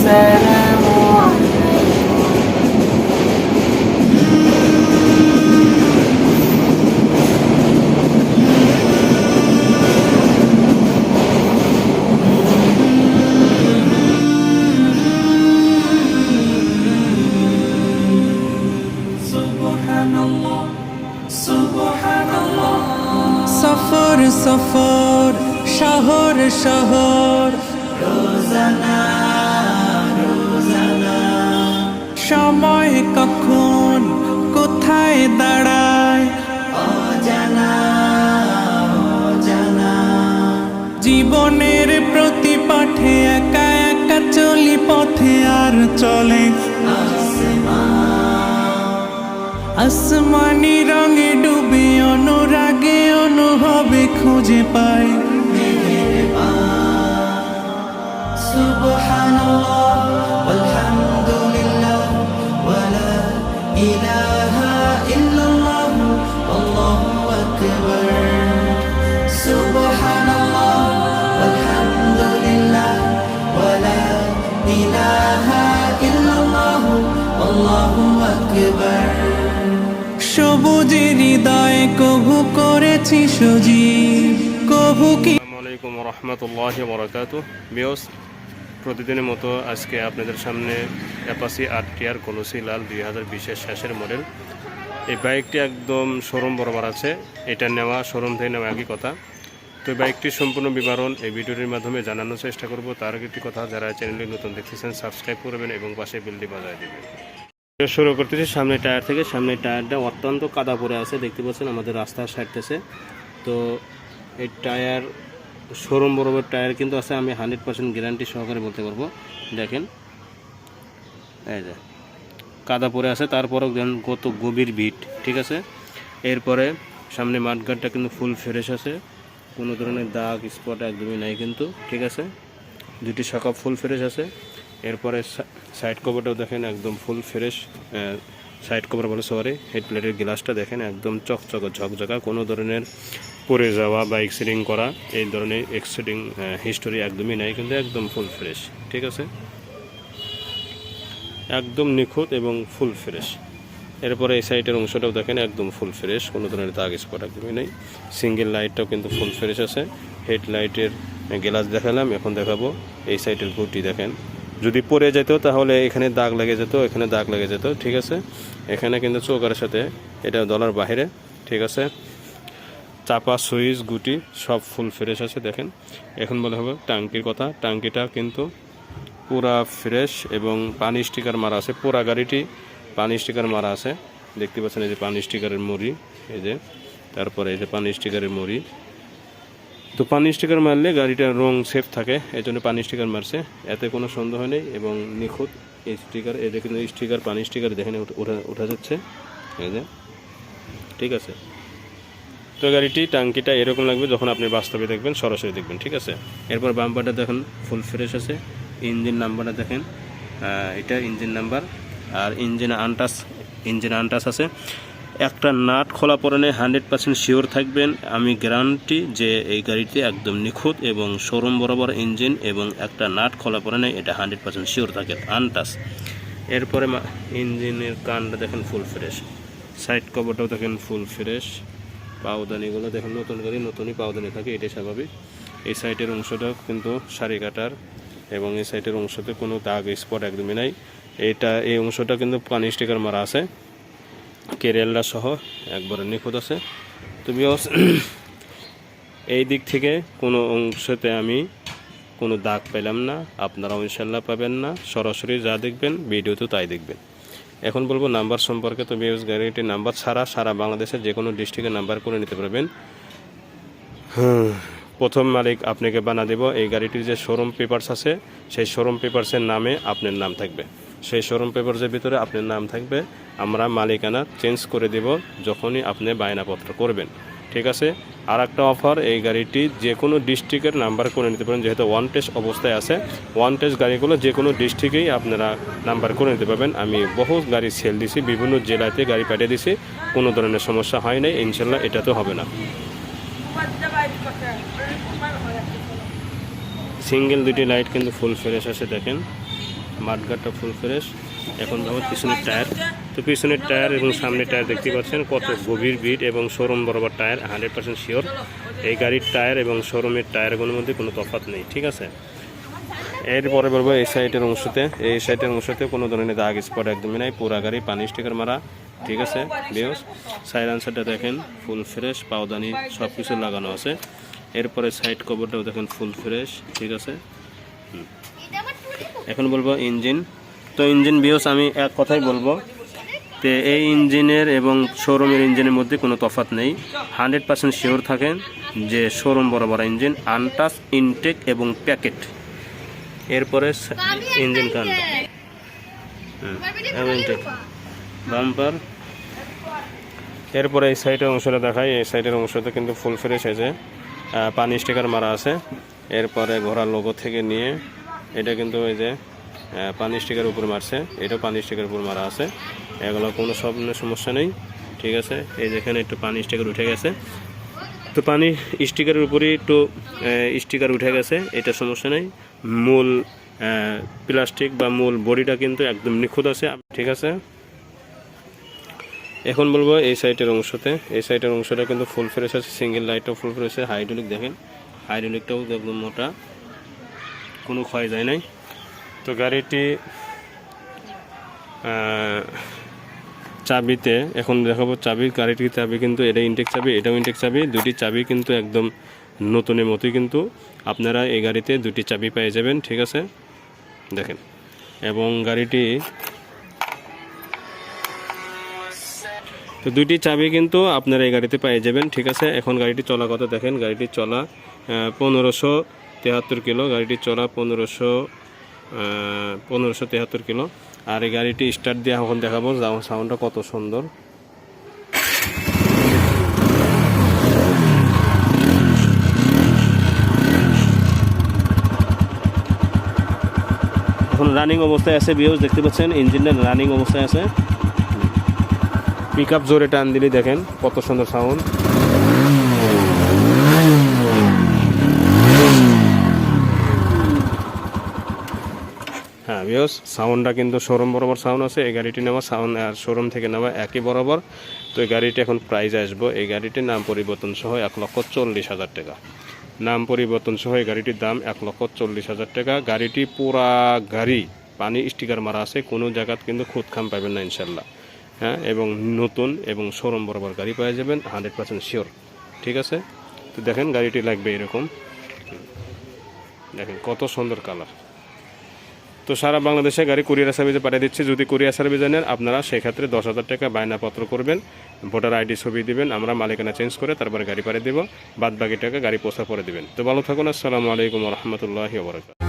السلام سبحان الله سبحان الله সফর সফর শহর শহর রোজানা রোজানা সময় কখন কোথায় দাঁড়ায় অজানা অজানা জীবনের প্রতি পাঠে একা একা চলি পথে আর চলে আসমানি রঙে ডুবে অনুরাগে অনুভবে খুঁজে পাই সুবহানাল্লাহ ওয়ালহামদুলিল্লাহ ওয়ালা ইলাহা ইল্লাল্লাহ আল্লাহু আকবার সুবহানাল্লাহ ওয়ালহামদুলিল্লাহ ওয়ালা ইলাহা ইল্লাল্লাহ আল্লাহু আকবার সবুজের হৃদয়ে কভু করেছি সজীব কভু কি আসসালামু আলাইকুম ওয়া রাহমাতুল্লাহি ওয়া বারাকাতুহু বিয়স প্রতিদিনের মতো আজকে আপনাদের সামনে অ্যাপাচি আরটিআর কলসি লাল 2020 এর শেষের মডেল। এই বাইকটি একদম শোরুম বরাবর আছে, এটা নেওয়া শোরুম থেকে নেওয়া একই কথা। তো এই বাইকটির সম্পূর্ণ বিবরণ এই ভিডিওটির মাধ্যমে জানানোর চেষ্টা করব। তার আগে একটি কথা, যারা চ্যানেলটি নতুন দেখতেছেন সাবস্ক্রাইব করবেন এবং পাশে বেলটি বাজিয়ে দেবেন। শুরু করতেছি সামনে টায়ার থেকে। সামনে টায়ারটা অত্যন্ত কাদা পড়ে আছে, দেখতে পাচ্ছেন আমাদের রাস্তার সাইডতেছে। তো এই টায়ার শোরুম বরাবর টায়ার কিন্তু আছে, আমি 100% গ্যারান্টি সহকারে বলতে পারবো। দেখেন এই যে কাদা পড়ে আছে, তারপরেও দেখেন কত গভীর ভিট, ঠিক আছে। এরপরে সামনে মাঠঘাটটা কিন্তু ফুল ফ্রেশ আছে, কোনো ধরনের দাগ স্পট একদমই নাই কিন্তু, ঠিক আছে। দুটি শাখা ফুল ফ্রেশ আছে। এরপরে সাইড কভারটাও দেখেন একদম ফুল ফ্রেশ, সাইড কভার বলে সরি, হেডপ্লেটের গ্লাসটা দেখেন একদম চকচকা ঝকঝকা, কোনো ধরনের পড়ে যাওয়া বা এক্সিডিং করা এই ধরনের এক্সিডিং হিস্টোরি একদমই নাই কিন্তু, একদম ফুল ফ্রেশ, ঠিক আছে, একদম নিখুঁত এবং ফুল ফ্রেশ। এরপরে এই সাইডের অংশটাও দেখেন একদম ফুল ফ্রেশ, কোনো ধরনের দাগ স্পট একদমই নেই। সিঙ্গেল লাইটটাও কিন্তু ফুল ফ্রেশ আছে। হেডলাইটের গ্লাস দেখালাম, এখন দেখাবো এই সাইডের গুটি দেখেন। যদি পড়ে যেত তাহলে এখানে দাগ লেগে যেত, এখানে দাগ লেগে যেত, ঠিক আছে। এখানে কিন্তু চৌকার সাথে এটা দলার বাহিরে, ঠিক আছে। চাপা সুইচ গুটি সব ফুল ফ্রেশ আছে দেখেন। এখন বলা হবে টাঙ্কির কথা। টাঙ্কিটা কিন্তু পুরা ফ্রেশ এবং পানি স্টিকার মারা আছে, পুরা গাড়িটি পানি স্টিকার মারা আছে, দেখতে পাচ্ছেন। এই যে পানি স্টিকারের মুড়ি, এই যে, তারপরে এই যে পানি স্টিকারের মুড়ি। তো পানি স্টিকার মারলে গাড়িটার রং সেফ থাকে, এই জন্য পানি স্টিকার মারছে, এতে কোনো সন্দেহ নেই এবং নিখুঁত এই স্টিকার। এই যে কিন্তু স্টিকার পানি স্টিকার দেখেন উঠা যাচ্ছে, এই যে, ঠিক আছে। তো গাড়িটি টাঙ্কিটা এরকম লাগবে যখন আপনি বাস্তবে দেখবেন, সরাসরি দেখবেন, ঠিক আছে। এরপর বাম্পারটা দেখেন ফুল ফ্রেশ আছে। ইঞ্জিন নাম্বারটা দেখেন, এটা ইঞ্জিন নাম্বার। আর ইঞ্জিন আনটাচ আছে। একটা নাট খোলা পড়ে 100% শিওর থাকবেন, আমি গ্যারান্টি যে এই গাড়িটি একদম নিখুঁত এবং শোরুম বরাবর ইঞ্জিন এবং একটা নাট খোলা পড়ে নেই, এটা 100% শিওর থাকে, আনটাচ। এরপরে ইঞ্জিনের কানটা দেখেন ফুল ফ্রেশ, সাইড কভারটাও দেখেন ফুল ফ্রেশ। পাওদানিগুলো দেখেন, নতুন গাড়ি নতুনই পাওদানি থাকে, এটাই স্বাভাবিক। এই সাইডের অংশটাও কিন্তু সারি কাটার এবং এই সাইডের অংশতে কোনো দাগ স্পট একদমই নাই। এই অংশটা কিন্তু পানি স্টিকার মারা আছে, কেরিয়ালটা সহ একবারে নিখুঁত আছে। তো বিকজ এই দিক থেকে কোনো অংশতে আমি কোনো দাগ পেলাম না, আপনারাও ইনশাল্লাহ পাবেন না। সরাসরি যা দেখবেন ভিডিওতে তাই দেখবেন। এখন বলবো নাম্বার সম্পর্কে। তো বিকজ গাড়িটির নাম্বার ছাড়া সারা বাংলাদেশের যে কোনো ডিস্ট্রিক্টের নাম্বার করে নিতে পারবেন। প্রথম মালিক আপনাকে বানা দেব। এই গাড়িটির যে শোরুম পেপারস আছে, সেই শোরুম পেপারসের নামে আপনার নাম থাকবে, সেই শোরুম পেপারসের ভিতরে আপনার নাম থাকবে। আমরা মালিকানা চেঞ্জ করে দেব যখনই আপনি বায়নাপত্র করবেন, ঠিক আছে। আর একটা অফার, এই গাড়িটি যে কোনো ডিস্ট্রিক্টের নাম্বার করে নিতে পারেন, যেহেতু ওয়ান টেস্ট অবস্থায় আছে। ওয়ান টেস্ট গাড়িগুলো যে কোনো ডিস্ট্রিক্টেই আপনারা নাম্বার করে নিতে পারবেন। আমি বহু গাড়ি সেল দিছি, বিভিন্ন জেলাতে গাড়ি পাঠিয়ে দিছি, কোনো ধরনের সমস্যা হয় নাই, ইনশাল্লাহ এটা তো হবে না। সিঙ্গেল দুটি লাইট কিন্তু ফুল ফ্রেশ আছে দেখেন, মাঠগাটটা ফুল ফ্রেশ। এখন যাবো পিছনের টায়ার। তো পিছনের টায়ার এবং সামনের টায়ার দেখতে পাচ্ছেন কত গভীর বিট এবং শোরুম বরাবর টায়ার, 100% শিওর। এই গাড়ির টায়ার এবং শোরুমের টায়ারগুলোর মধ্যে কোনো তফাৎ নেই, ঠিক আছে। এরপরে বলবো এই সাইডের অংশতে কোনো ধরনের দাগ স্পট একদমই নাই, পুরা গাড়ি পানি স্টিকার মারা, ঠিক আছে ভিউয়ার্স। সাইলেন্সারটা দেখেন ফুল ফ্রেশ, পাওদানি সব কিছু লাগানো আছে। এরপরে সাইড কভারটাও দেখেন ফুল ফ্রেশ, ঠিক আছে। এখন বলবো ইঞ্জিন। তো ইঞ্জিন ভিউয়ার্স আমি এক কথাই বলবো, তো এই ইঞ্জিনের এবং শোরুমের ইঞ্জিনের মধ্যে কোনো তফাৎ নেই, 100% শিওর থাকেন যে শোরুম বরাবর ইঞ্জিন, আনটাচ, ইনটেক এবং প্যাকেট। এরপরে ইঞ্জিন কান, বাম্পার। এরপরে এই সাইডের অংশটা দেখাই। এই সাইডের অংশটা কিন্তু ফুল ফ্রেশ আছে, পানি স্টিকার মারা আছে। এরপরে ঘোড়ার লোগো থেকে নিয়ে এটা কিন্তু ওই যে পানি স্টিকার উপর মারছে, এটাও পানি স্টিকার উপর মারা আছে। এগুলো কোনো সব সমস্যা নেই, ঠিক আছে। এই যেখানে একটু পানি স্টিকার উঠে গেছে, তো পানি স্টিকারের উপরেই একটু স্টিকার উঠে গেছে, এটা সমস্যা নেই। মূল প্লাস্টিক বা মূল বডিটা কিন্তু একদম নিখুঁত আছে, ঠিক আছে। এখন বলবো এই সাইডের অংশটা কিন্তু ফুল ফ্রেশ আছে, সিঙ্গেল লাইটটাও ফুল ফ্রেশ আছে। হাইড্রোলিক দেখেন, হাইড্রোলিকটাও একদম মোটা, কোনো ক্ষয় যায় নাই। তো গাড়িটি চাবিতে এখন দেখাবো গাড়িটির চাবি কিন্তু এটা ইনটেক চাবি, এটাও ইনটেক চাবি, দুটি চাবি কিন্তু একদম নতুনের মতোই কিন্তু আপনারা এই গাড়িতে দুটি চাবি পেয়ে যাবেন, ঠিক আছে দেখেন। এবং গাড়িটি তো দুইটি চাবি কিন্তু আপনারা এই গাড়িতে পেয়ে যাবেন, ঠিক আছে। এখন গাড়িটি চলা কথা দেখেন, গাড়িটি চলা 1573 কিলো, গাড়িটি চলা 1573 কিলো। আর এই গাড়িটি স্টার্ট দিয়ে এখন দেখাবো সাউন্ডটা কত সুন্দর। এখন রানিং অবস্থায় আছে ভিউয়ার্স, দেখতে পাচ্ছেন ইঞ্জিনটা রানিং অবস্থায় আছে। পিক আপ জোরে টান দিলে দেখেন কত সুন্দর সাউন্ড। হ্যাঁ ভিউয়ার্স, সাউন্ডটা কিন্তু শোরুম বরাবর সাউন্ড আছে। এই গাড়িটি নেওয়া সাউন্ড আর শোরুম থেকে নেওয়া একই বরাবর। তো এই গাড়িটি এখন প্রাইস আসবো, এই গাড়িটির নাম পরিবর্তন সহ 1,40,000 টাকা। নাম পরিবর্তন সহ এই গাড়িটির দাম 1,40,000 টাকা। গাড়িটি পুরা গাড়ি পানি স্টিকার মারা আছে, কোনো জায়গাত কিন্তু খুঁতখাম পাবেন না ইনশাল্লাহ। হ্যাঁ, এবং নতুন এবং শোরুম বরাবর গাড়ি পেয়ে যাবেন, 100% শিওর, ঠিক আছে। তো দেখেন গাড়িটি লাগবে এরকম, দেখেন কত সুন্দর কালার। তো সারা বাংলাদেশে গাড়ি কুরিয়ার সার্ভিসে পাঠিয়ে দিচ্ছি। যদি কুরিয়ার সার্ভিসে নেন আপনারা সেক্ষেত্রে 10,000 টাকা বায়নাপত্র করবেন, ভোটার আইডি ছবি দিবেন, আমরা মালিকানা চেঞ্জ করে তারপরে গাড়ি পাঠিয়ে দেবো, বাদ বাকি টাকা গাড়ি পৌঁছা পরে দিবেন। তো ভালো থাকুন, আসসালামু আলাইকুম রহমতুল্লাহি ওয়া বারাকাতুহু।